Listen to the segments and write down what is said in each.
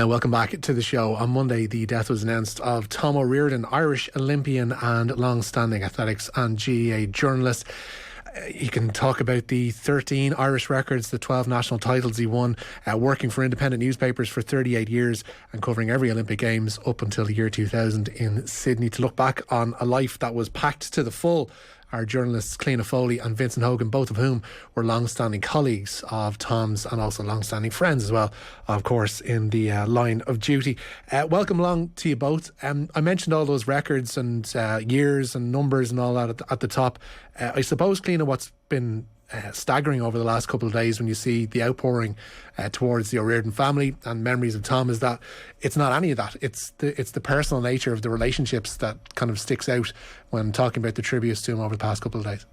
Welcome back to the show. On Monday, the death was announced of Tom Reardon, Irish Olympian and long-standing athletics and GAA journalist. You can talk about the 13 Irish records, the 12 national titles he won, working for independent newspapers for 38 years and covering every Olympic Games up until the year 2000 in Sydney. To look back on a life that was packed to the full are journalists Cliona, Foley and Vincent Hogan, both of whom were long-standing colleagues of Tom's and also long-standing friends as well, of course, in the line of duty. Welcome along to you both. I mentioned all those records and years and numbers and all that at the top. I suppose, Cliona, what's been staggering over the last couple of days when you see the outpouring towards the O'Riordan family and memories of Tom is that it's not any of that. It's the personal nature of the relationships that kind of sticks out when talking about the tributes to him over the past couple of days.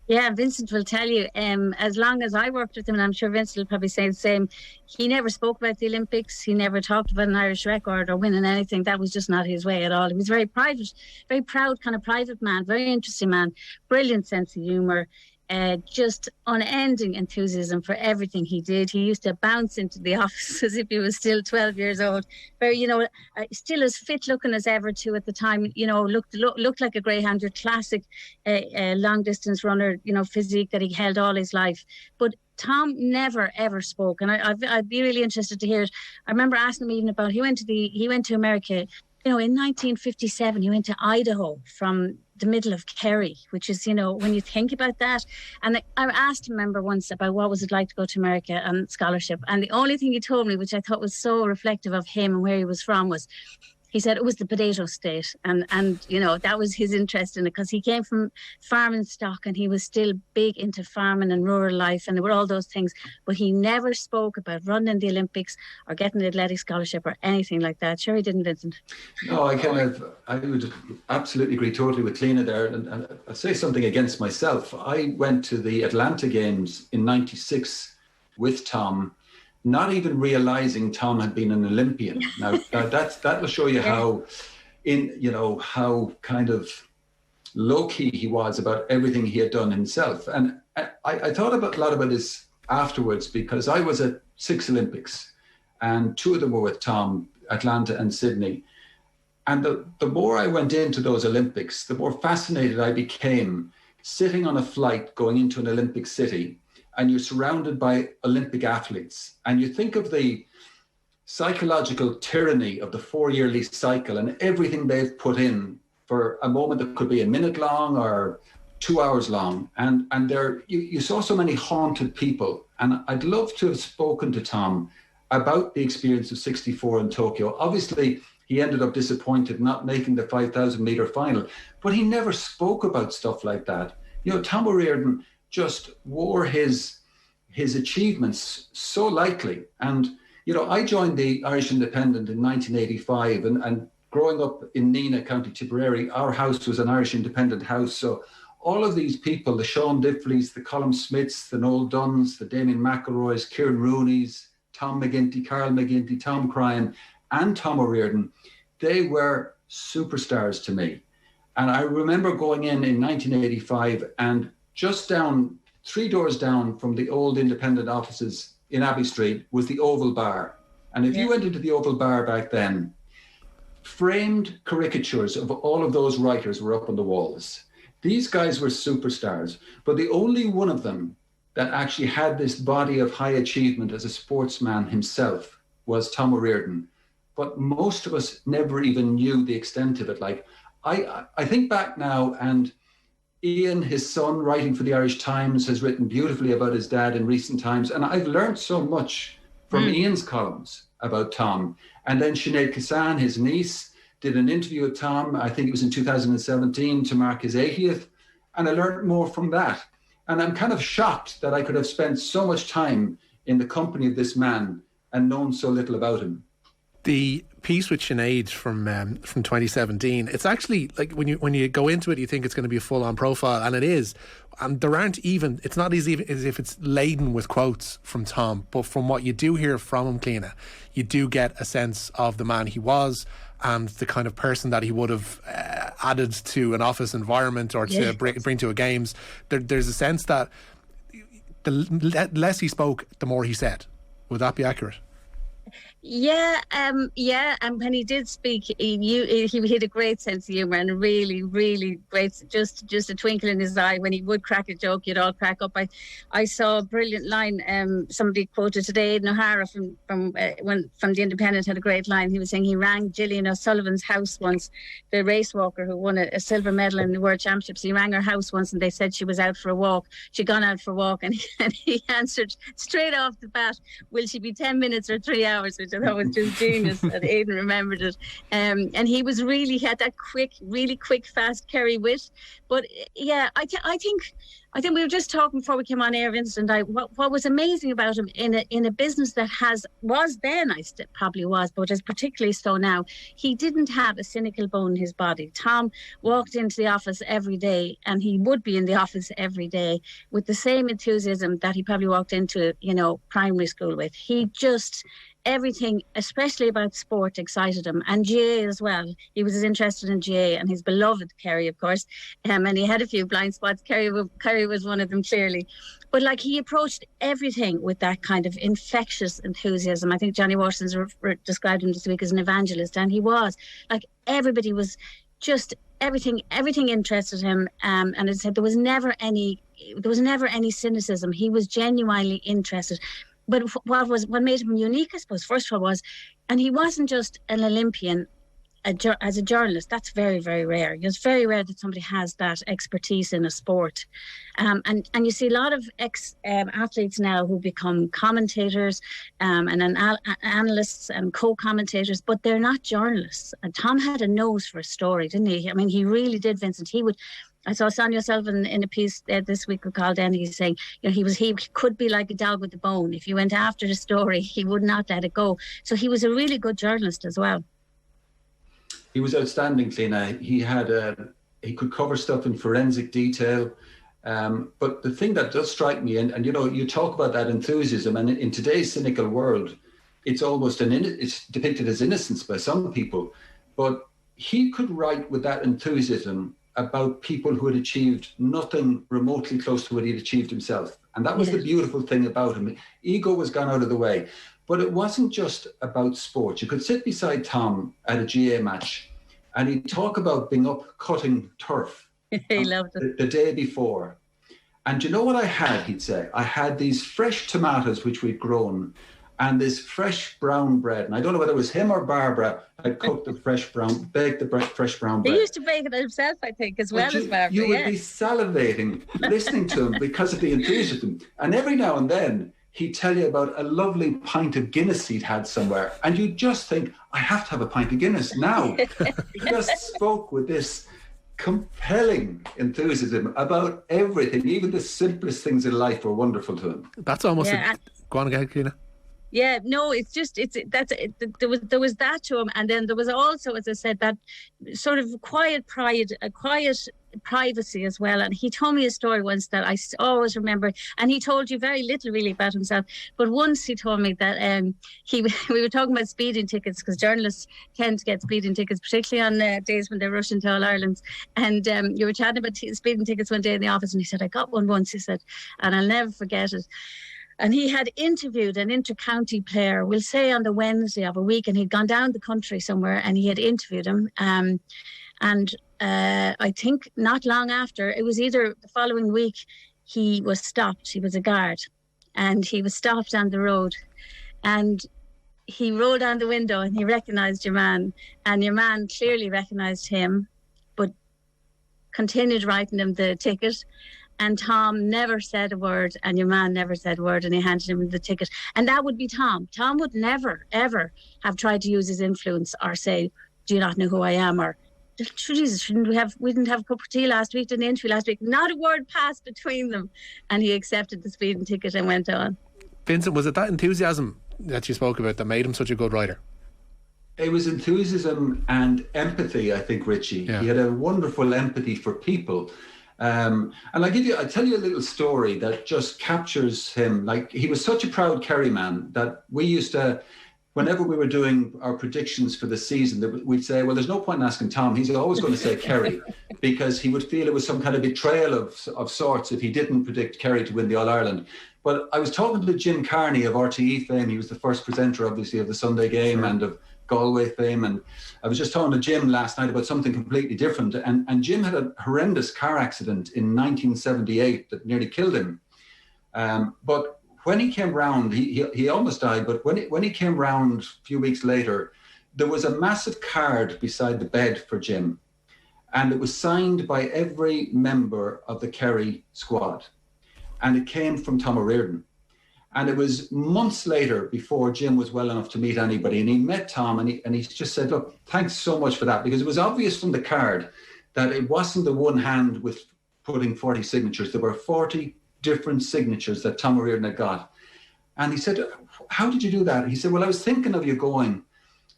Yeah, Vincent will tell you, as long as I worked with him, and I'm sure Vincent will probably say the same, he never spoke about the Olympics. He never talked about an Irish record or winning anything. That was just not his way at all. He was very private, very proud, kind of private man, very interesting man, brilliant sense of humour. Just unending enthusiasm for everything he did. He used to bounce into the office as if he was still 12 years old. Very, still as fit looking as ever too at the time. Looked like a greyhound, your classic long distance runner. Physique that he held all his life. But Tom never ever spoke, and I'd be really interested to hear it. I remember asking him even about he went to America. In 1957, he went to Idaho from the middle of Kerry, which is, when you think about that. And I asked him, remember once, about what was it like to go to America on scholarship. And the only thing he told me, which I thought was so reflective of him and where he was from, was he said it was the potato state. And that was his interest in it, because he came from farming stock and he was still big into farming and rural life, and there were all those things. But he never spoke about running the Olympics or getting the athletic scholarship or anything like that. Sure he didn't, Vincent? No, I would absolutely agree totally with Cliona there. And I'll say something against myself. I went to the Atlanta Games in '96 with Tom, not even realising Tom had been an Olympian. Now that will show you how kind of low-key he was about everything he had done himself. And I thought a lot about this afterwards, because I was at 6 Olympics and 2 of them were with Tom, Atlanta and Sydney. And the more I went into those Olympics, the more fascinated I became sitting on a flight going into an Olympic city, and you're surrounded by Olympic athletes, and you think of the psychological tyranny of the 4-yearly cycle and everything they've put in for a moment that could be a minute long or 2 hours long. And there you saw so many haunted people. And I'd love to have spoken to Tom about the experience of '64 in Tokyo. Obviously, he ended up disappointed not making the 5,000 metre final, but he never spoke about stuff like that. Tom Reardon just wore his achievements so lightly. And, I joined the Irish Independent in 1985, and growing up in Neenah, County Tipperary, our house was an Irish Independent house. So all of these people, the Sean Diffleys, the Colm Smiths, the Noel Dunns, the Damien McElroys, Kieran Rooney's, Tom McGinty, Carl McGinty, Tom Cryan, and Tom Reardon, they were superstars to me. And I remember going in 1985, and just down 3 doors down from the old independent offices in Abbey Street was the Oval Bar. And if you went into the Oval Bar back then, framed caricatures of all of those writers were up on the walls. These guys were superstars, but the only one of them that actually had this body of high achievement as a sportsman himself was Tom Reardon. But most of us never even knew the extent of it. Like, I think back now, and Ian, his son, writing for the Irish Times, has written beautifully about his dad in recent times. And I've learned so much from Ian's columns about Tom. And then Sinead Kassan, his niece, did an interview with Tom, I think it was in 2017, to mark his 80th. And I learned more from that. And I'm kind of shocked that I could have spent so much time in the company of this man and known so little about him. The piece with Sinead from 2017, it's actually like when you go into it, you think it's going to be a full-on profile, and it is. And there aren't even, it's not as if it's laden with quotes from Tom, but from what you do hear from him, Cliona, you do get a sense of the man he was and the kind of person that he would have added to an office environment or to bring to a games. There's a sense that the less he spoke, the more he said. Would that be accurate? And when he did speak, he had a great sense of humour and a really, really great, just a twinkle in his eye when he would crack a joke. You'd all crack up. I saw a brilliant line. Somebody quoted today, Aidan O'Hara from The Independent had a great line. He was saying he rang Gillian O'Sullivan's house once, the race walker who won a silver medal in the World Championships. He rang her house once and they said she was out for a walk. She'd gone out for a walk, and he answered straight off the bat, will she be 10 minutes or 3 hours? Which I thought was just genius, that Aidan remembered it. And he had that really quick, fast Kerry wit. But yeah, I think we were just talking before we came on air, Vincent and I, what was amazing about him in a business that was then, probably was, but is particularly so now, he didn't have a cynical bone in his body. Tom walked into the office every day, and he would be in the office every day with the same enthusiasm that he probably walked into, primary school with. He just... everything, especially about sport, excited him, and GA as well. He was as interested in GA and his beloved Kerry, of course, and he had a few blind spots. Kerry was one of them, clearly. But he approached everything with that kind of infectious enthusiasm. I think Johnny Watson's described him this week as an evangelist, and he was. Everybody was just everything interested him, and as I said, there was never any cynicism. He was genuinely interested. But what made him unique, I suppose, first of all, was, and he wasn't just an Olympian as a journalist. That's very, very rare. It's very rare that somebody has that expertise in a sport. And you see a lot of ex-athletes now who become commentators and analysts and co-commentators, but they're not journalists. And Tom had a nose for a story, didn't he? I mean, he really did, Vincent. I saw Sonia Sullivan in a piece this week with Carl Denny saying, he could be like a dog with a bone. If you went after the story, he would not let it go. So he was a really good journalist as well. He was outstanding, Cliona. He could cover stuff in forensic detail. But the thing that does strike me, and you talk about that enthusiasm, and in today's cynical world, it's almost it's depicted as innocence by some people. But he could write with that enthusiasm about people who had achieved nothing remotely close to what he'd achieved himself. And that was the beautiful thing about him. Ego was gone out of the way. But it wasn't just about sport. You could sit beside Tom at a GA match and he'd talk about being up cutting turf. He loved it. The day before. And you know what I had, he'd say? I had these fresh tomatoes which we'd grown, and this fresh brown bread. And I don't know whether it was him or Barbara had cooked baked the fresh brown bread. He used to bake it himself, I think, as well as Barbara. You would be salivating listening to him because of the enthusiasm. And every now and then, he'd tell you about a lovely pint of Guinness he'd had somewhere. And you'd just think, I have to have a pint of Guinness now. He just spoke with this compelling enthusiasm about everything. Even the simplest things in life were wonderful to him. That's almost go on again, Cliona. Yeah, no, there was that to him, and then there was also, as I said, that sort of quiet pride, a quiet privacy as well. And he told me a story once that I always remember, and he told you very little really about himself, but once he told me that we were talking about speeding tickets, because journalists tend to get speeding tickets, particularly on days when they're rushing to All Ireland's, and you were chatting about speeding tickets one day in the office, and he said, I got one once, he said, and I'll never forget it. And he had interviewed an inter-county player, we'll say on the Wednesday of a week, and he'd gone down the country somewhere and he had interviewed him. I think not long after, it was either the following week, he was stopped. He was a guard, and he was stopped on the road. And he rolled down the window and he recognised your man. And your man clearly recognised him, but continued writing him the ticket. And Tom never said a word, and your man never said a word, and he handed him the ticket. And that would be Tom. Tom would never, ever have tried to use his influence or say, do you not know who I am? Or, Jesus, we didn't have a cup of tea last week, didn't interview last week. Not a word passed between them. And he accepted the speeding ticket and went on. Vincent, was it that enthusiasm that you spoke about that made him such a good writer? It was enthusiasm and empathy, I think, Richie. Yeah. He had a wonderful empathy for people. And I'll tell you a little story that just captures him. Like, he was such a proud Kerry man that we used to, whenever we were doing our predictions for the season, we'd say, well, there's no point in asking Tom. He's always going to say Kerry, because he would feel it was some kind of betrayal of sorts if he didn't predict Kerry to win the All-Ireland. But I was talking to Jim Carney of RTE fame. He was the first presenter, obviously, of the Sunday Game and of Galway fame. And I was just talking to Jim last night about something completely different. And Jim had a horrendous car accident in 1978 that nearly killed him. But when he came round, he almost died. But when he came round a few weeks later, there was a massive card beside the bed for Jim. And it was signed by every member of the Kerry squad. And it came from Tom Reardon. And it was months later before Jim was well enough to meet anybody. And he met Tom and he just said, look, thanks so much for that. Because it was obvious from the card that it wasn't the one hand with putting 40 signatures. There were 40 different signatures that Tom Reardon had got. And he said, how did you do that? He said, well, I was thinking of you going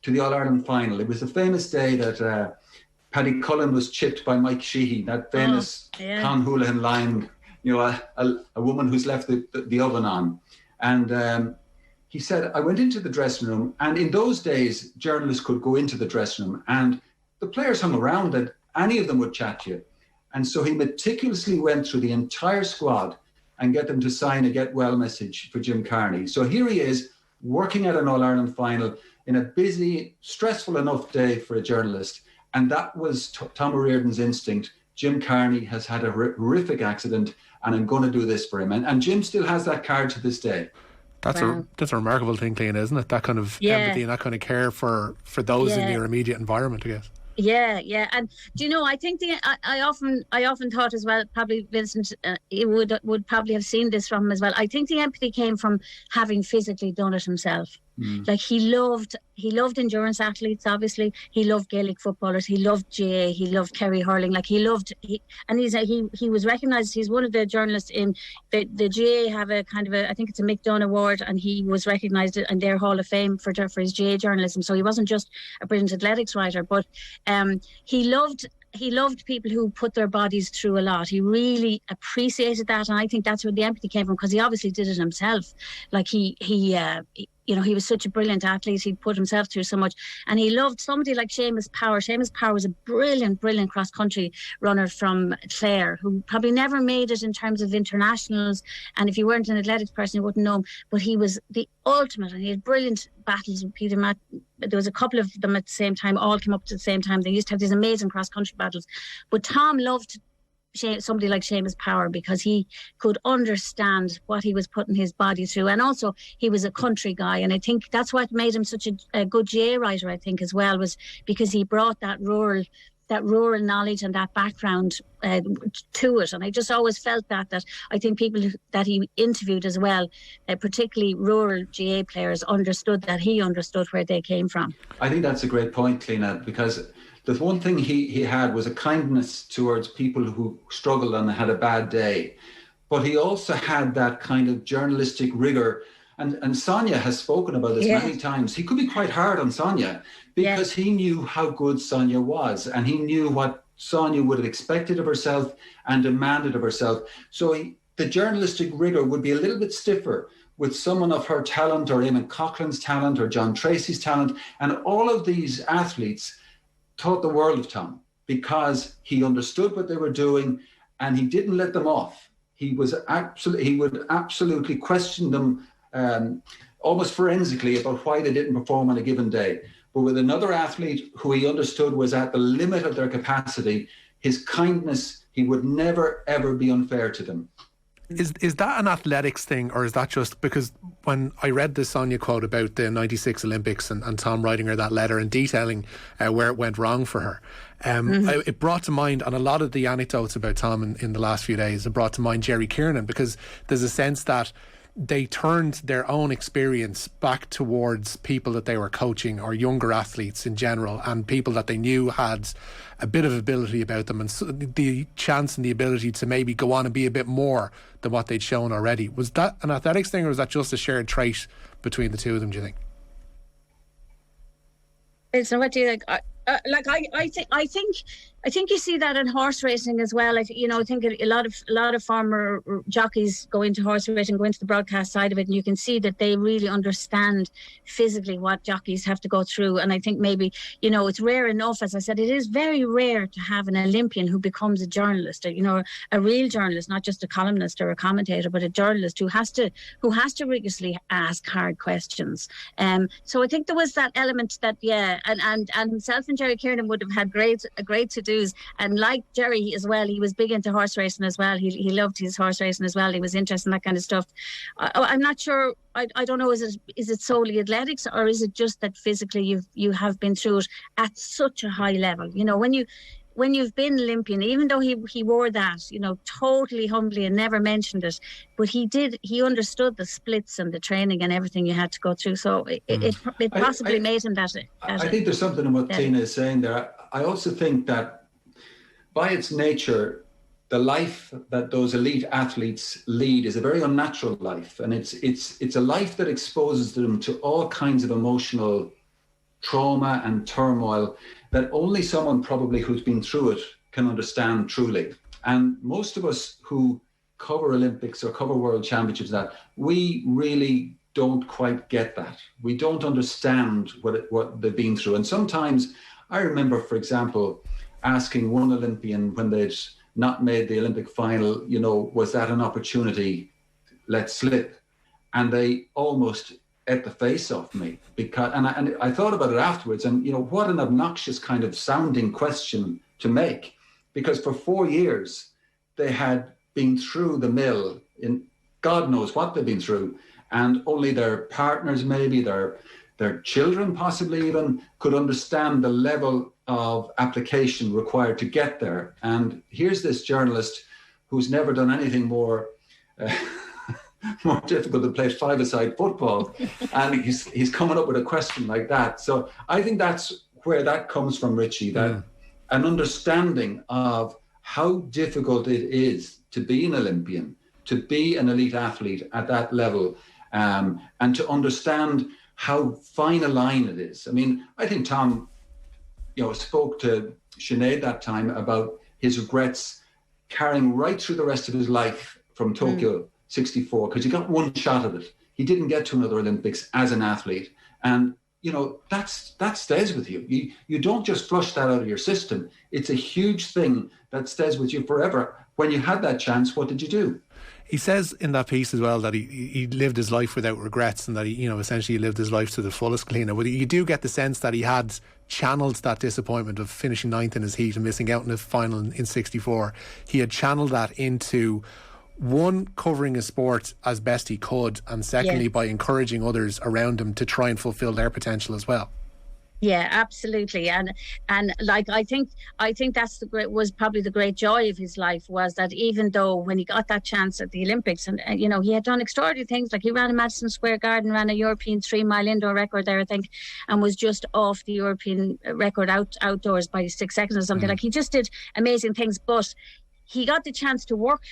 to the All-Ireland final. It was the famous day that Paddy Cullen was chipped by Mike Sheehy, that famous Con Houlihan line, a woman who's left the oven on. And he said, I went into the dressing room, and in those days, journalists could go into the dressing room, and the players hung around, and any of them would chat to you. And so he meticulously went through the entire squad and get them to sign a get well message for Jim Carney. So here he is, working at an All-Ireland final in a busy, stressful enough day for a journalist. And that was Tom Reardon's instinct. Jim Carney has had a horrific accident, and I'm going to do this for him. And Jim still has that card to this day. That's a remarkable thing, Cliona, isn't it? That kind of empathy and that kind of care for those in your immediate environment, I guess. Yeah, and do you know? I think I often thought as well. Probably Vincent would probably have seen this from him as well. I think the empathy came from having physically done it himself. Like he loved endurance athletes. Obviously, he loved Gaelic footballers. He loved GA. He loved Kerry hurling. Like he was recognised. He's one of the journalists in the GA have a kind of I think it's a Mick Dunn Award, and he was recognised in their Hall of Fame for his GA journalism. So he wasn't just a brilliant athletics writer, but he loved people who put their bodies through a lot. He really appreciated that, and I think that's where the empathy came from, because he obviously did it himself. Like he was such a brilliant athlete. He'd put himself through so much, and he loved somebody like Seamus Power. Seamus Power was a brilliant cross-country runner from Clare, who probably never made it in terms of internationals. And if you weren't an athletics person, you wouldn't know him. But he was the ultimate, and he had brilliant battles with Peter Matt. There was a couple of them at the same time, all came up at the same time. They used to have these amazing cross-country battles. But Tom loved somebody like Seamus Power, because he could understand what he was putting his body through, and also he was a country guy, and I think that's what made him such a good GA writer, I think, as well, was because he brought that rural knowledge and that background to it. And I just always felt that I think people that he interviewed as well, particularly rural GA players, understood that he understood where they came from. I think that's a great point, Cliona, because the one thing he had was a kindness towards people who struggled and had a bad day. But he also had that kind of journalistic rigor. And Sonia has spoken about this many times. He could be quite hard on Sonia because he knew how good Sonia was, and he knew what Sonia would have expected of herself and demanded of herself. So the journalistic rigor would be a little bit stiffer with someone of her talent, or Eamon Coughlin's talent, or John Tracy's talent. And all of these athletes thought the world of Tom, because he understood what they were doing and he didn't let them off. He would absolutely question them almost forensically about why they didn't perform on a given day. But with another athlete who he understood was at the limit of their capacity, his kindness, he would never, ever be unfair to them. Is that an athletics thing, or is that just because when I read the Sonia quote about the 96 Olympics and Tom writing her that letter and detailing where it went wrong for her, it brought to mind, on a lot of the anecdotes about Tom in the last few days, it brought to mind Jerry Kiernan, because there's a sense that they turned their own experience back towards people that they were coaching, or younger athletes in general, and people that they knew had a bit of ability about them, and so the chance and the ability to maybe go on and be a bit more than what they'd shown already. Was that an athletics thing, or was that just a shared trait between the two of them, do you think? So what do you think? I think I think you see that in horse racing as well. I think a lot of former jockeys go into horse racing, go into the broadcast side of it, and you can see that they really understand physically what jockeys have to go through. And I think maybe, it's rare enough, as I said, it is very rare to have an Olympian who becomes a journalist, a real journalist, not just a columnist or a commentator, but a journalist who has to rigorously ask hard questions. So I think there was that element that, and himself and Jerry Kiernan would have had great to-dos. And like Jerry as well, he was big into horse racing as well. He loved his horse racing as well. He was interested in that kind of stuff. I'm not sure. I don't know. Is it solely athletics, or is it just that physically you have been through it at such a high level? When you've been Olympian, even though he wore that, totally humbly and never mentioned it, but he understood the splits and the training and everything you had to go through. So it possibly made him that. I think there's something in what Tina is saying there. I also think that by its nature, the life that those elite athletes lead is a very unnatural life, and it's a life that exposes them to all kinds of emotional trauma and turmoil that only someone probably who's been through it can understand truly. And most of us who cover Olympics or cover World Championships, that we really don't quite get that. We don't understand what they've been through. And sometimes I remember, for example, asking one Olympian when they'd not made the Olympic final, was that an opportunity let slip? And they almost ate the face off me, because and I thought about it afterwards, and what an obnoxious kind of sounding question to make, because for 4 years they had been through the mill in God knows what they've been through, and only their partners, maybe their children possibly even, could understand the level of application required to get there. And here's this journalist who's never done anything more difficult than play five-a-side football, and he's coming up with a question like that. So I think that's where that comes from, Richie, that an understanding of how difficult it is to be an Olympian, to be an elite athlete at that level, and to understand how fine a line it is. I mean, I think Tom, spoke to Sinead that time about his regrets carrying right through the rest of his life from Tokyo 64, because he got one shot at it. He didn't get to another Olympics as an athlete. And, that stays with you. You don't just flush that out of your system. It's a huge thing that stays with you forever. When you had that chance, what did you do? He says in that piece as well that he lived his life without regrets, and that he, essentially lived his life to the fullest, Cliona. But you do get the sense that he had channeled that disappointment of finishing ninth in his heat and missing out in the final in 64. He had channeled that into, one, covering his sport as best he could, and secondly, by encouraging others around him to try and fulfil their potential as well. Yeah, absolutely. And like I think that's was probably the great joy of his life, was that even though when he got that chance at the Olympics, and he had done extraordinary things, like he ran a Madison Square Garden, ran a European 3-mile indoor record there, I think, and was just off the European record outdoors by 6 seconds or something. Like, he just did amazing things, but he got the chance to work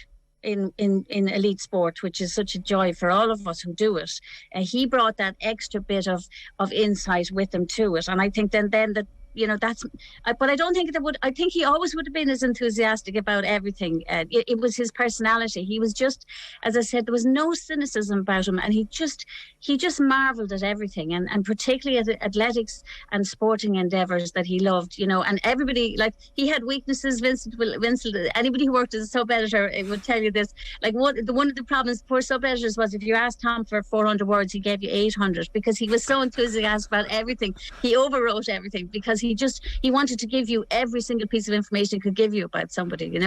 in elite sport, which is such a joy for all of us who do it. He brought that extra bit of insight with him to it, and I think then that that's. But I don't think I think he always would have been as enthusiastic about everything. It was his personality. He was just, as I said, there was no cynicism about him, and he just marvelled at everything, and particularly at athletics and sporting endeavours that he loved. And everybody, like, he had weaknesses. Vincent, anybody who worked as a sub editor would tell you this. Like, one of the problems for sub editors was, if you asked Tom for 400 words, he gave you 800, because he was so enthusiastic about everything. He overwrote everything because he wanted to give you every single piece of information he could give you about somebody,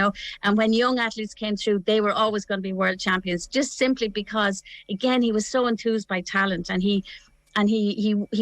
And when young athletes came through, they were always going to be world champions, just simply because, again, he was so enthused by talent, and he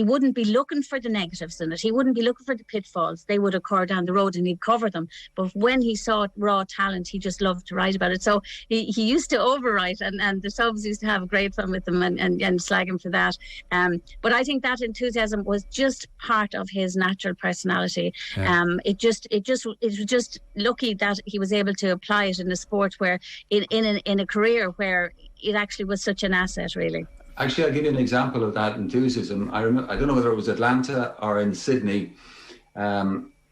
wouldn't be looking for the negatives in it. He wouldn't be looking for the pitfalls. They would occur down the road, and he'd cover them. But when he saw raw talent, he just loved to write about it. So he used to overwrite, and the subs used to have great fun with him and slag him for that. But I think that enthusiasm was just part of his natural personality. Yeah. It was just lucky that he was able to apply it in a sport where, in a career where it actually was such an asset, really. Actually, I'll give you an example of that enthusiasm. I don't know whether it was Atlanta or in Sydney.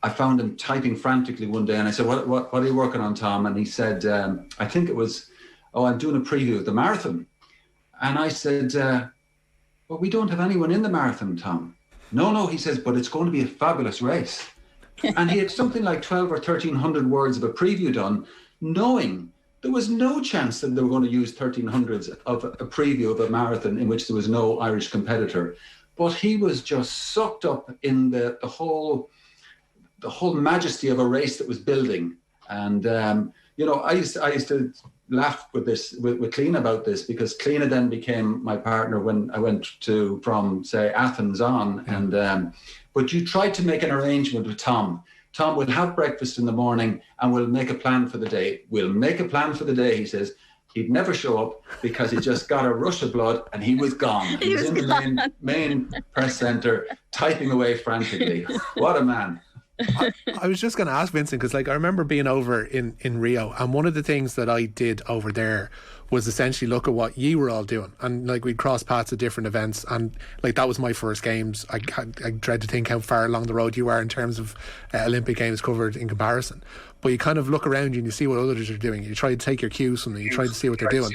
I found him typing frantically one day, and I said, what are you working on, Tom? And he said, I think it was, I'm doing a preview of the marathon. And I said, well, we don't have anyone in the marathon, Tom. No, he says, but it's going to be a fabulous race. And he had something like 12 or 1,300 words of a preview done, knowing there was no chance that they were going to use 1,300 of a preview of a marathon in which there was no Irish competitor. But he was just sucked up in the whole majesty of a race that was building. And, I used to laugh with Cliona about this, because Cliona then became my partner when I went from say Athens on. And but you tried to make an arrangement with Tom. Tom will have breakfast in the morning and we'll make a plan for the day. We'll make a plan for the day, he says. He'd never show up because he just got a rush of blood and he was gone. He was in the main press centre typing away frantically. What a man. I was just going to ask Vincent, because I remember being over in Rio, and one of the things that I did over there was essentially look at what you were all doing, and we'd cross paths at different events, and that was my first games. I dread to think how far along the road you are in terms of Olympic games covered in comparison, but you kind of look around you and you see what others are doing. You try to take your cues from them, you try to see what they're doing.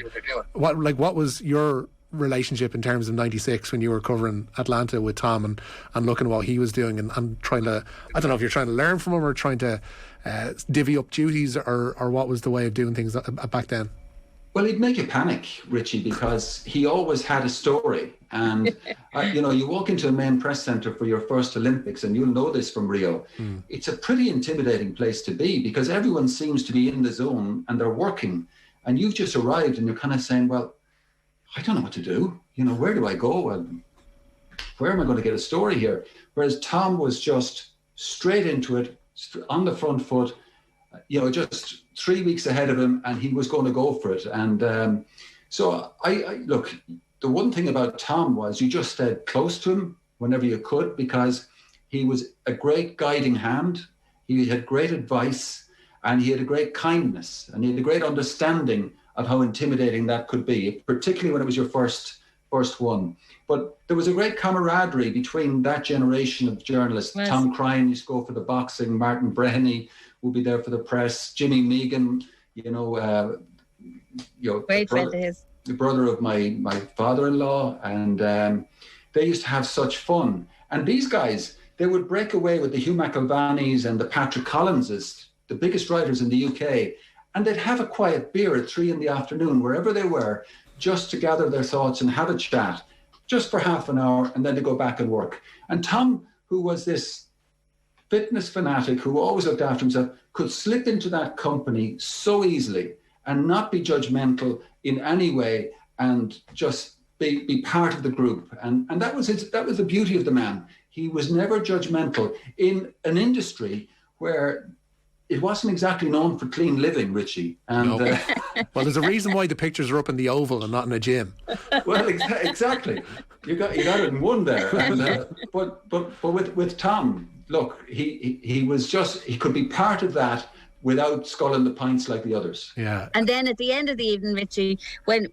What was your relationship in terms of 96 when you were covering Atlanta with Tom and looking at what he was doing and trying to, I don't know if you're trying to learn from him or trying to divvy up duties, or what was the way of doing things back then? Well, he'd make you panic, Richie, because he always had a story. And, you walk into a main press centre for your first Olympics, and you'll know this from Rio. It's a pretty intimidating place to be, because everyone seems to be in the zone and they're working. And you've just arrived and you're kind of saying, well, I don't know what to do. Where do I go? And where am I going to get a story here? Whereas Tom was just straight into it, on the front foot, just 3 weeks ahead of him, and he was going to go for it. And so I look, the one thing about Tom was you just stayed close to him whenever you could, because he was a great guiding hand. He had great advice, and he had a great kindness, and he had a great understanding of how intimidating that could be, particularly when it was your first one. But there was a great camaraderie between that generation of journalists. Yes. Tom Cryan used to go for the boxing, Martin Brenny would be there for the press, Jimmy Megan, great friend of his, the brother of my father-in-law, and they used to have such fun. And these guys, they would break away with the Hugh McIlvanys and the Patrick Collinses, the biggest writers in the UK, and they'd have a quiet beer at 3 p.m, wherever they were, just to gather their thoughts and have a chat, just for half an hour, and then they go back and work. And Tom, who was this fitness fanatic who always looked after himself, could slip into that company so easily and not be judgmental in any way, and just be part of the group. And that was the beauty of the man. He was never judgmental in an industry where it wasn't exactly known for clean living, Richie. And no. Well, there's a reason why the pictures are up in the Oval and not in a gym. Well, exactly. You got it in one there. And, but with Tom, look, he was just, he could be part of that without sculling the pints like the others. Yeah. And then at the end of the evening, Richie, he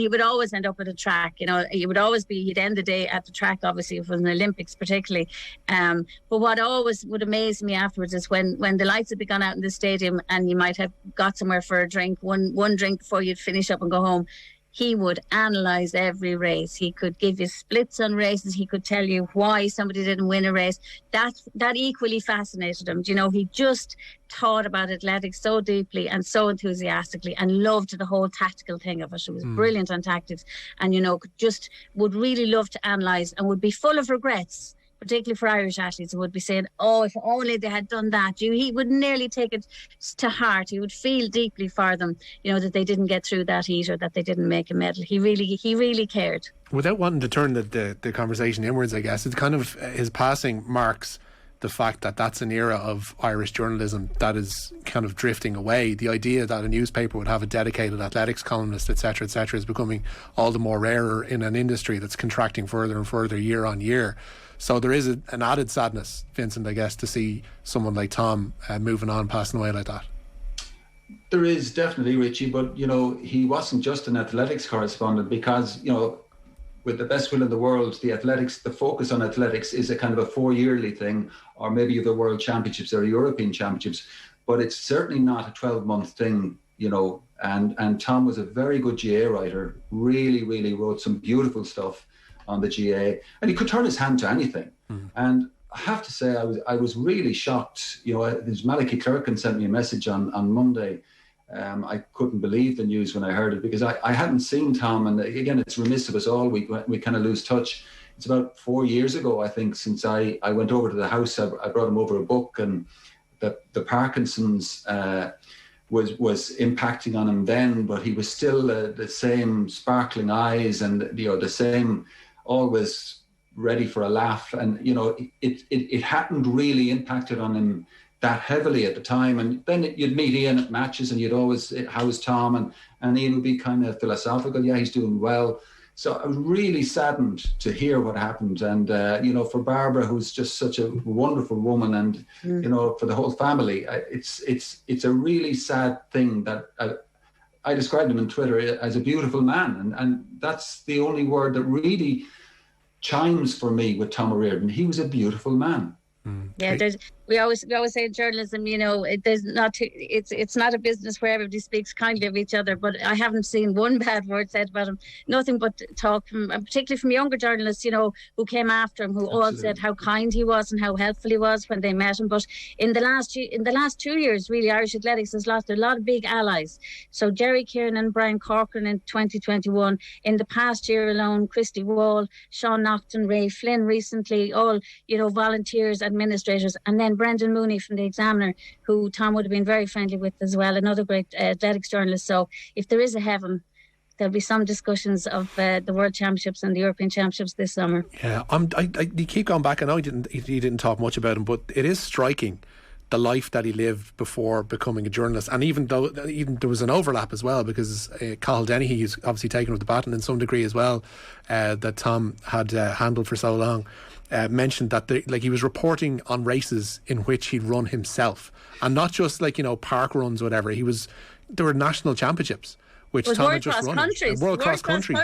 would always end up at a track. He'd end the day at the track, obviously, if it was an Olympics particularly. But what always would amaze me afterwards is when the lights had begun out in the stadium and you might have got somewhere for a drink, one drink before you'd finish up and go home. He would analyse every race. He could give you splits on races. He could tell you why somebody didn't win a race. That equally fascinated him. He just thought about athletics so deeply and so enthusiastically, and loved the whole tactical thing of it. He was brilliant on tactics, and just would really love to analyse, and would be full of regrets, particularly for Irish athletes, who would be saying, oh, if only they had done that. He would nearly take it to heart. He would feel deeply for them, that they didn't get through that heat or that they didn't make a medal. He really cared. Without wanting to turn the conversation inwards, I guess, it's kind of, his passing marks the fact that that's an era of Irish journalism that is kind of drifting away. The idea that a newspaper would have a dedicated athletics columnist, etc., is becoming all the more rarer in an industry that's contracting further and further year on year. So there is an added sadness, Vincent, I guess, to see someone like Tom moving on, passing away like that. There is definitely, Richie, but he wasn't just an athletics correspondent, because with the best will in the world, the focus on athletics is a kind of a 4-yearly thing, or maybe the World Championships or European Championships, but it's certainly not a 12-month thing, you know. And Tom was a very good GA writer, really wrote some beautiful stuff on the GA, and he could turn his hand to anything. And I have to say, I was really shocked. You know, Malachy Clerkin sent me a message on Monday. I couldn't believe the news when I heard it, because I hadn't seen Tom, and again, it's remiss of us all, we kind of lose touch. It's about 4 years ago, I think, since I went over to the house. I brought him over a book, and the Parkinson's was impacting on him then, but he was still the same sparkling eyes, and you know, the same, always ready for a laugh. And you know, it hadn't really impacted on him that heavily at the time. And then you'd meet Ian at matches, and you'd always, how's Tom? And Ian would be kind of philosophical. Yeah, he's doing well. So I was really saddened to hear what happened. And, you know, for Barbara, who's just such a wonderful woman, and, you know, for the whole family, it's a really sad thing that I described him on Twitter as a beautiful man. And that's the only word that really chimes for me with Tom Reardon. He was a beautiful man. Yeah, we always say in journalism, you know, it's not a business where everybody speaks kindly of each other, but I haven't seen one bad word said about him. Nothing but talk from, and particularly from younger journalists, you know, who came after him, who all said how kind he was and how helpful he was when they met him. But in the last 2 years, really, Irish athletics has lost a lot of big allies. So Jerry Kiernan, Brian Corcoran in 2021. In the past year alone, Christy Wall, Sean Naughton, Ray Flynn recently, all, you know, volunteers, administrators, and then Brendan Mooney from the Examiner, who Tom would have been very friendly with as well, another great athletics journalist. So if there is a heaven, there'll be some discussions of the World Championships and the European Championships this summer. Yeah, you keep going back. I know you didn't talk much about him, but it is striking the life that he lived before becoming a journalist. And even there was an overlap as well, because Cathal Dennehy, who's obviously taken up the baton in some degree as well, that Tom had handled for so long, mentioned that he was reporting on races in which he'd run himself, and not just like, you know, park runs or whatever. There were national championships which Tom had just run, world cross countries,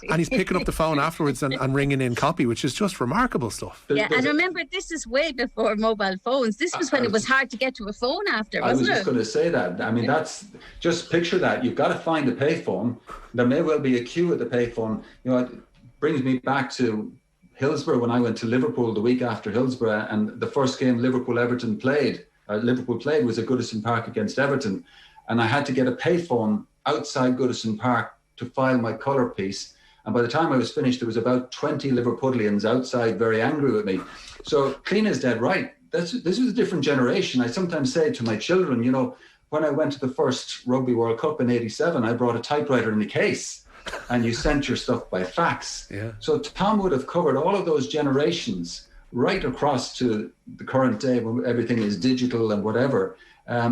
and he's picking up the phone afterwards and ringing in copy, which is just remarkable stuff. Yeah, and remember, this is way before mobile phones. This was when it was hard to get to a phone after, wasn't it? I was just going to say that. I mean, that's just picture that. You've got to find a payphone. There may well be a queue at the payphone. You know, it brings me back to Hillsborough when I went to Liverpool the week after Hillsborough, and the first game Liverpool played was at Goodison Park against Everton, and I had to get a payphone outside Goodison Park to file my colour piece, and by the time I was finished there was about 20 Liverpudlians outside very angry with me. So Cliona's dead right. This was a different generation. I sometimes say to my children, you know, when I went to the first Rugby World Cup in '87, I brought a typewriter in the case, and you sent your stuff by fax. Yeah. So Tom would have covered all of those generations right across to the current day when everything is digital and whatever.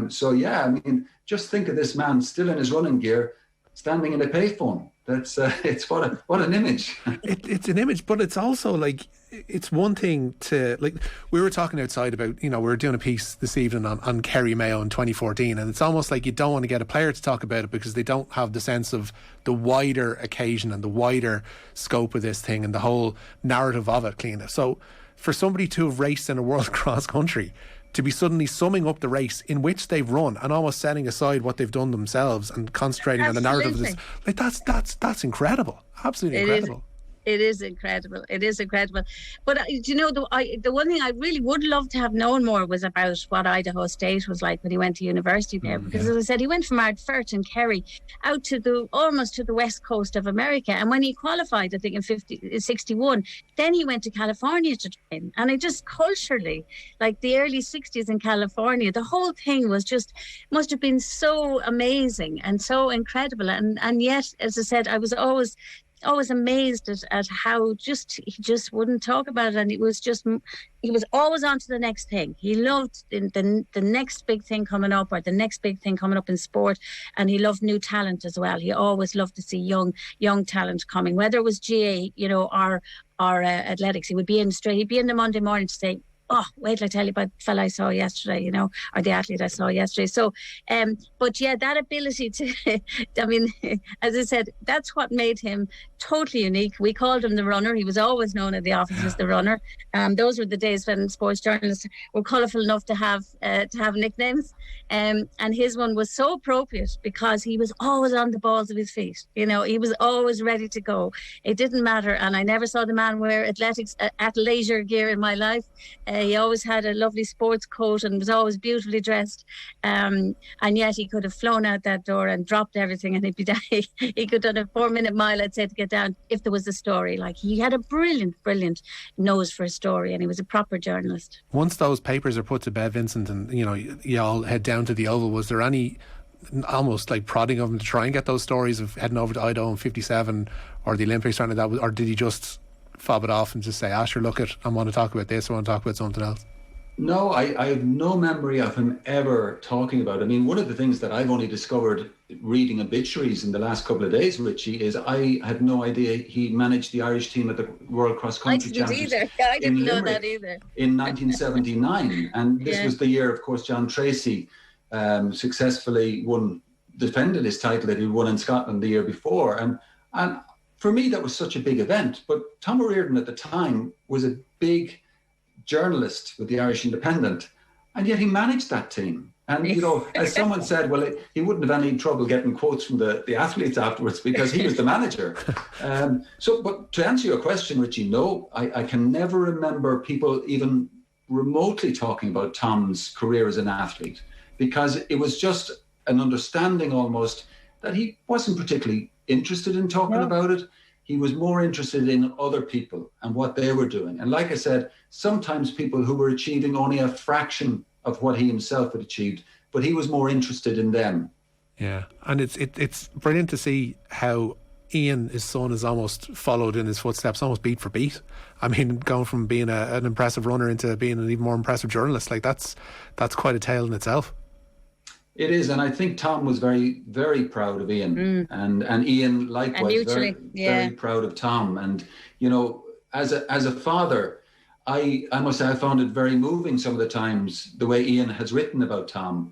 So yeah, I mean, just think of this man still in his running gear, standing in a payphone. That's it's what an image. It's an image, but it's also like, it's one thing to, like, we were talking outside about, you know, we were doing a piece this evening on Kerry Mayo in 2014, and it's almost like you don't want to get a player to talk about it because they don't have the sense of the wider occasion and the wider scope of this thing and the whole narrative of it, Cliona. So for somebody to have raced in a world cross country, to be suddenly summing up the race in which they've run and almost setting aside what they've done themselves and concentrating on the narrative of this, like, that's incredible. Absolutely incredible. It is incredible. It is incredible. But you know, the one thing I really would love to have known more was about what Idaho State was like when he went to university there. Because as I said, he went from Ardfert and Kerry out to almost to the west coast of America. And when he qualified, I think in 61, then he went to California to train. And it just culturally, like the early 60s in California, the whole thing was just, must have been so amazing and so incredible. And yet, as I said, I was always amazed at how he just wouldn't talk about it, and he was always on to the next thing. He loved the next big thing coming up, or the next big thing coming up in sport, and he loved new talent as well. He always loved to see young talent coming, whether it was GA, you know, or athletics. He'd be in the Monday morning to say, oh, wait till I tell you about the fella I saw yesterday, or the athlete I saw yesterday. So, but yeah, that ability to, I mean, as I said, that's what made him totally unique. We called him the runner. He was always known at the office as the runner. Those were the days when sports journalists were colourful enough to have nicknames. And his one was so appropriate because he was always on the balls of his feet. He was always ready to go. It didn't matter. And I never saw the man wear athleisure gear in my life. He always had a lovely sports coat and was always beautifully dressed. And yet he could have flown out that door and dropped everything, and he'd be down. He could have done a 4-minute mile, I'd say, to get down if there was a story. Like, he had a brilliant nose for a story, and he was a proper journalist. Once those papers are put to bed, Vincent, and you all head down to the Oval, was there any almost like prodding of him to try and get those stories of heading over to Idaho in 57 or the Olympics or anything like that, or did he just fob it off and just say, sure, look it, I want to talk about this, I want to talk about something else? No, I have no memory of him ever talking about it. I mean, one of the things that I've only discovered reading obituaries in the last couple of days, Richie, is I had no idea he managed the Irish team at the World Cross Country Championships. I didn't know that either. In 1979. And this was the year, of course, John Tracy successfully defended his title that he won in Scotland the year before. And for me, that was such a big event. But Tom Reardon at the time was a big journalist with the Irish Independent, and yet he managed that team. And, as someone said, well, he wouldn't have any trouble getting quotes from the athletes afterwards because he was the manager. But to answer your question, Richie, no, I can never remember people even remotely talking about Tom's career as an athlete, because it was just an understanding almost that he wasn't particularly interested in talking about it. He was more interested in other people and what they were doing. And like I said, sometimes people who were achieving only a fraction of what he himself had achieved, but he was more interested in them. Yeah, and it's brilliant to see how Ian, his son, has almost followed in his footsteps, almost beat for beat. I mean, going from being an impressive runner into being an even more impressive journalist, like that's quite a tale in itself. It is, and I think Tom was very, very proud of Ian, and Ian likewise very proud of Tom. And as a father, I must say I found it very moving some of the times the way Ian has written about Tom,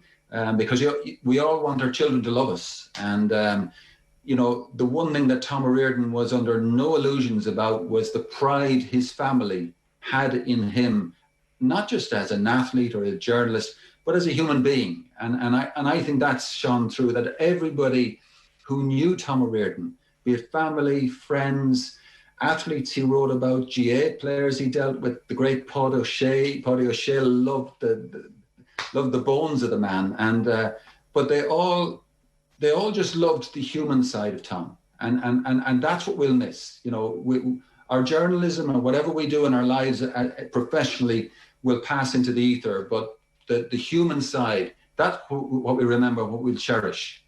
because we all want our children to love us, and the one thing that Tom Reardon was under no illusions about was the pride his family had in him, not just as an athlete or a journalist, but as a human being. And I think that's shone through, that everybody who knew Tom Reardon, be it family, friends, athletes he wrote about, GA players he dealt with, the great Paddy O'Shea loved the bones of the man. And but they all just loved the human side of Tom. And that's what we'll miss. Our journalism or whatever we do in our lives professionally will pass into the ether, but the human side, that's what we remember, what we'll cherish.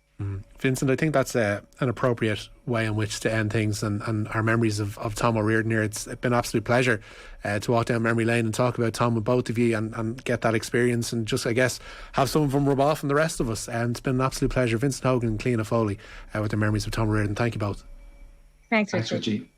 Vincent, I think that's an appropriate way in which to end things and our memories of Tom Reardon here. It's been an absolute pleasure to walk down memory lane and talk about Tom with both of you and get that experience and just, I guess, have some of them rub off on the rest of us. And it's been an absolute pleasure. Vincent Hogan and Cliona Foley with the memories of Tom Reardon. Thank you both. Thanks, Richie.